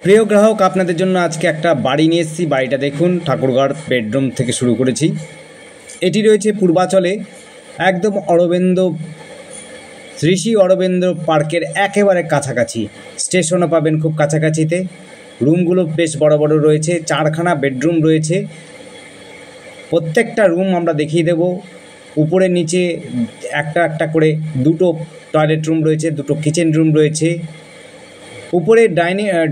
প্রিয় গ্রাহক, আপনাদের জন্য আজকে একটা বাড়ি নিয়ে এসেছি। বাড়িটা দেখুন, ঠাকুরঘর বেডরুম থেকে শুরু করেছি। এটি রয়েছে পূর্বাচলে, একদম ঋষি অরবিন্দ পার্কের একেবারে কাছাকাছি। স্টেশনও পাবেন খুব কাছাকাছিতে। রুমগুলো বেশ বড় বড় রয়েছে, 4খানা বেডরুম রয়েছে। প্রত্যেকটা রুম আমরা দেখিয়ে দেব। উপরে নিচে একটা একটা করে দুটো টয়লেট রুম রয়েছে, দুটো কিচেন রুম রয়েছে। উপরে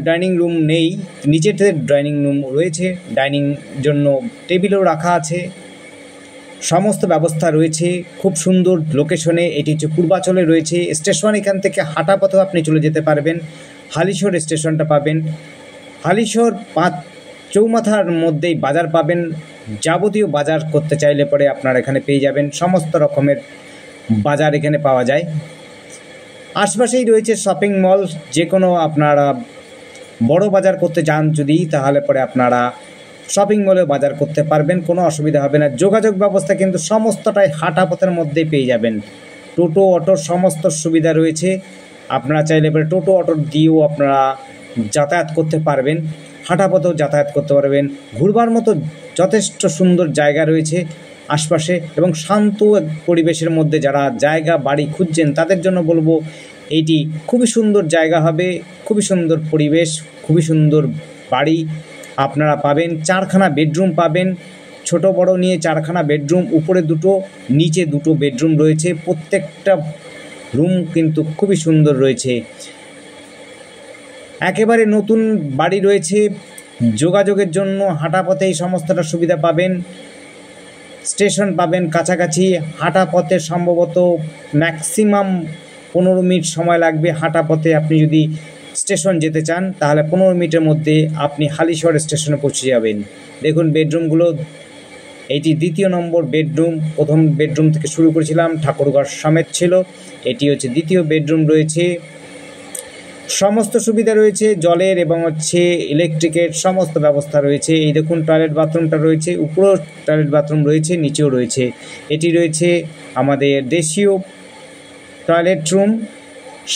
ডাইনিং রুম নেই, নিচেতে ডাইনিং রুম রয়েছে। ডাইনিং জন্য টেবিলও রাখা আছে, সমস্ত ব্যবস্থা রয়েছে। খুব সুন্দর লোকেশনে, এটি হচ্ছে পূর্বাচলে রয়েছে। স্টেশন এখান থেকে হাঁটা পথেও আপনি চলে যেতে পারবেন। হালিশহর স্টেশনটা পাবেন। হালিশহর 5 চৌমাথার মধ্যেই বাজার পাবেন। যাবতীয় বাজার করতে চাইলে পরে আপনারা এখানে পেয়ে যাবেন। সমস্ত রকমের বাজার এখানে পাওয়া যায়। আশপাশেই রয়েছে শপিং মল। যে কোনো আপনারা বড় বাজার করতে যান যদি, তাহলে পরে আপনারা শপিং মলে বাজার করতে পারবেন, কোনো অসুবিধা হবে না। যোগাযোগ ব্যবস্থা কিন্তু সমস্তটাই হাঁটা পথের মধ্যেই পেয়ে যাবেন। টোটো অটোর সমস্ত সুবিধা রয়েছে। আপনারা চাইলে পরে টোটো অটো দিয়েও আপনারা যাতায়াত করতে পারবেন, হাঁটা পথেও যাতায়াত করতে পারবেন। ঘুরবার মতো যথেষ্ট সুন্দর জায়গা রয়েছে আশপাশে, এবং শান্ত পরিবেশের মধ্যে যারা জায়গা বাড়ি খুঁজছেন তাদের জন্য বলবো এইটি খুবই সুন্দর জায়গা হবে। খুবই সুন্দর পরিবেশ, খুবই সুন্দর বাড়ি আপনারা পাবেন। 4খানা বেডরুম পাবেন, ছোট বড় নিয়ে 4খানা বেডরুম। উপরে দুটো, নিচে দুটো বেডরুম রয়েছে। প্রত্যেকটা রুম কিন্তু খুবই সুন্দর রয়েছে। একেবারে নতুন বাড়ি রয়েছে। যোগাযোগের জন্য হাঁটা পথে এই সমস্তটা সুবিধা পাবেন। স্টেশন পাবেন কাছাকাছি। হাঁটা পথে সম্ভবত ম্যাক্সিমাম 15 মিনিট সময় লাগবে। হাঁটা পথে আপনি যদি স্টেশন যেতে চান তাহলে 15 মিনিটের মধ্যে আপনি হালিশহর স্টেশনে পৌঁছে যাবেন। দেখুন বেডরুমগুলো, এইটি 2য় নম্বর বেডরুম। প্রথম বেডরুম থেকে শুরু করেছিলাম, ঠাকুরঘর সমেত ছিল। এটি হচ্ছে 2য় বেডরুম রয়েছে। সমস্ত সুবিধা রয়েছে, জলের এবং ইলেকট্রিকের সমস্ত ব্যবস্থা রয়েছে। এই দেখুন টয়লেট বাথরুমটা রয়েছে, উপরেও টয়লেট বাথরুম রয়েছে, নিচেও রয়েছে। এটি রয়েছে আমাদের দেশীয় টয়লেট রুম,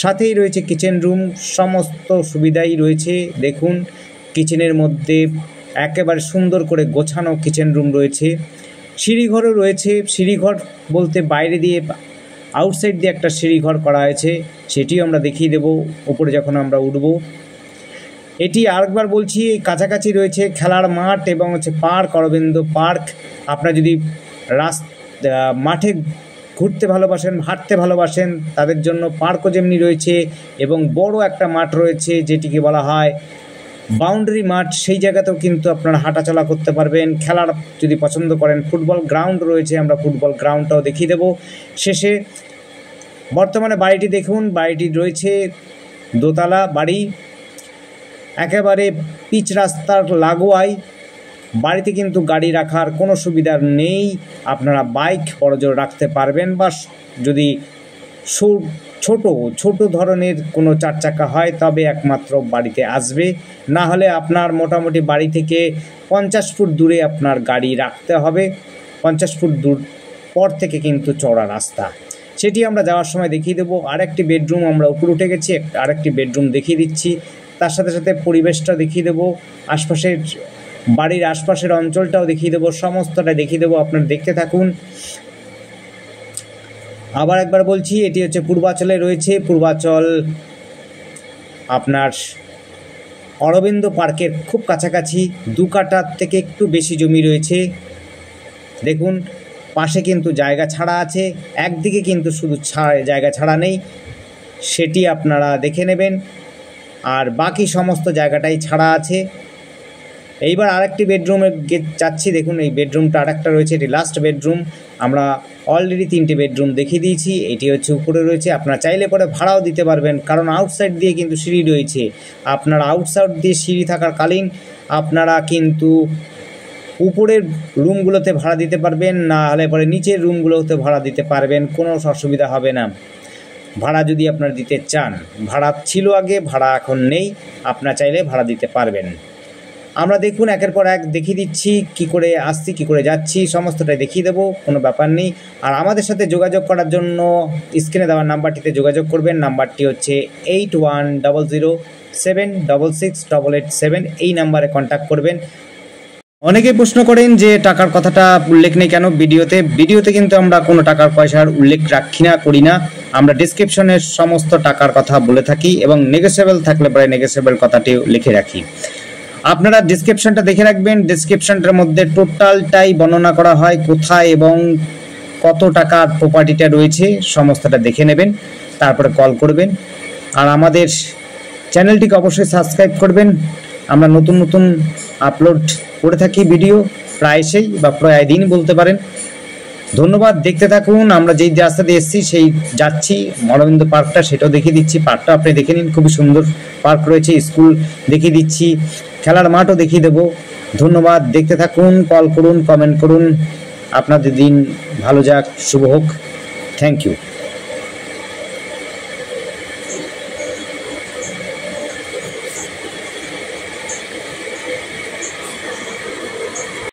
সাথেই রয়েছে কিচেন রুম। সমস্ত সুবিধাই রয়েছে। দেখুন কিচেনের মধ্যে একেবারে সুন্দর করে গোছানো কিচেন রুম রয়েছে। সিঁড়িঘরও রয়েছে। সিঁড়িঘর বলতে বাইরে দিয়ে, আউটসাইড দিয়ে একটা সিঁড়িঘর করা হয়েছে, সেটিও আমরা দেখিয়ে দেব উপরে যখন আমরা উঠব। এটি আরেকবার বলছি, কাছাকাছি রয়েছে খেলার মাঠ এবং পার্ক, অরবিন্দ পার্ক। আপনারা যদি মাঠে ঘুরতে ভালোবাসেন, হাঁটতে ভালোবাসেন, তাদের জন্য পার্কও যেমনি রয়েছে, এবং বড় একটা মাঠ রয়েছে যেটিকে বলা হয় বাউন্ডারি মাঠ। সেই জায়গাতেও কিন্তু আপনারা হাঁটাচলা করতে পারবেন। খেলার যদি পছন্দ করেন, ফুটবল গ্রাউন্ড রয়েছে, আমরা ফুটবল গ্রাউন্ডটাও দেখিয়ে দেব শেষে। বর্তমানে বাড়িটি দেখুন, বাড়িটি রয়েছে দোতলা বাড়ি, একেবারে পিচ রাস্তার লাগোয়ায়। বাড়িতে কিন্তু গাড়ি রাখার কোনো সুবিধা নেই। আপনারা বাইক বড়জোর রাখতে পারবেন, বা যদি ছোট ধরনের কোনো 4 চাকা হয় তবে একমাত্র বাড়িতে আসবে। না হলে আপনার মোটামুটি বাড়ি থেকে 50 ফুট দূরে আপনার গাড়ি রাখতে হবে। 50 ফুট দূর পর থেকে কিন্তু চওড়া রাস্তা, সেটি আমরা যাওয়ার সময় দেখিয়ে দেবো। আরেকটি বেডরুম, আমরা উপরে উঠে গেছি, আরেকটি বেডরুম দেখিয়ে দিচ্ছি। তার সাথে সাথে পরিবেশটা দেখিয়ে দেবো, আশপাশের বাড়ির আশপাশের অঞ্চলটাও দেখিয়ে দেবো, সমস্তটা দেখিয়ে দেবো। আপনারা দেখতে থাকুন। আবার একবার বলছি, এটি হচ্ছে পূর্বাচলে রয়েছে। পূর্বাচল আপনার অরবিন্দ পার্কের খুব কাছাকাছি। 2 কাঠার থেকে একটু বেশি জমি রয়েছে। দেখুন পাশে কিন্তু জায়গা ছাড়া আছে, একদিকে কিন্তু শুধু জায়গা ছাড়া নেই, সেটি আপনারা দেখে নেবেন। আর বাকি সমস্ত জায়গাটাই ছাড়া আছে। এইবার আরেকটি বেডরুমে যাচ্ছি। দেখুন এই বেডরুমটা আরেকটা রয়েছে, এটি লাস্ট বেডরুম। আমরা অলরেডি 3টে বেডরুম দেখিয়ে দিয়েছি। এটি হচ্ছে উপরে রয়েছে। আপনারা চাইলে পরে ভাড়াও দিতে পারবেন, কারণ আউটসাইড দিয়ে কিন্তু সিঁড়ি রয়েছে। আপনারা আউটসাইড দিয়ে সিঁড়ি থাকাকালীন আপনারা কিন্তু উপরের রুমগুলোতে ভাড়া দিতে পারবেন, না হলে পরে নিচের রুমগুলোতে ভাড়া দিতে পারবেন, কোনো অসুবিধা হবে না। ভাড়া যদি আপনারা দিতে চান, ভাড়া ছিল আগে, ভাড়া এখন নেই, আপনারা চাইলে ভাড়া দিতে পারবেন। আমরা দেখুন একের পর এক দেখিয়ে দিচ্ছি, কি করে আসছি, কি করে যাচ্ছি, সমস্তটাই দেখিয়ে দেবো, কোনো ব্যাপার নেই। আর আমাদের সাথে যোগাযোগ করার জন্য স্ক্রিনে দেওয়ার নাম্বারটিতে যোগাযোগ করবেন। নাম্বারটি হচ্ছে 8100 7667 এই নাম্বারে কন্ট্যাক্ট করবেন। অনেকেই প্রশ্ন করেন যে টাকার কথাটা উল্লেখ নেই কেন ভিডিওতে কিন্তু আমরা কোনো টাকার পয়সার উল্লেখ রাখি না, করি না। আমরা ডিসক্রিপশনের সমস্ত টাকার কথা বলে থাকি এবং নেগোসিয়েবল থাকলে পরে নেগোসিয়েবল কথাটি লিখে রাখি। আপনারা ডিসক্রিপশনটা দেখে রাখবেন। ডিসক্রিপশনটার মধ্যে টোটালটাই বর্ণনা করা হয়, কোথায় এবং কত টাকার প্রপার্টিটা রয়েছে সমস্তটা দেখে নেবেন, তারপরে কল করবেন। আর আমাদের চ্যানেলটিকে অবশ্যই সাবস্ক্রাইব করবেন। আমরা নতুন নতুন আপলোড করে থাকি ভিডিও প্রায়শই বা প্রায় দিন বলতে পারেন। ধন্যবাদ, দেখতে থাকুন। আমরা যেই রাস্তা দিয়ে এসেছি সেই যাচ্ছি অরবিন্দ পার্কটা, সেটাও দেখিয়ে দিচ্ছি। পার্কটা আপনি দেখে নিন, খুবই সুন্দর পার্ক রয়েছে। স্কুল দেখিয়ে দিচ্ছি, খেলার মাঠও দেখিয়ে দেবো। ধন্যবাদ, দেখতে থাকুন, কল করুন, কমেন্ট করুন। আপনাদের দিন ভালো যাক, শুভ হোক। Thank you.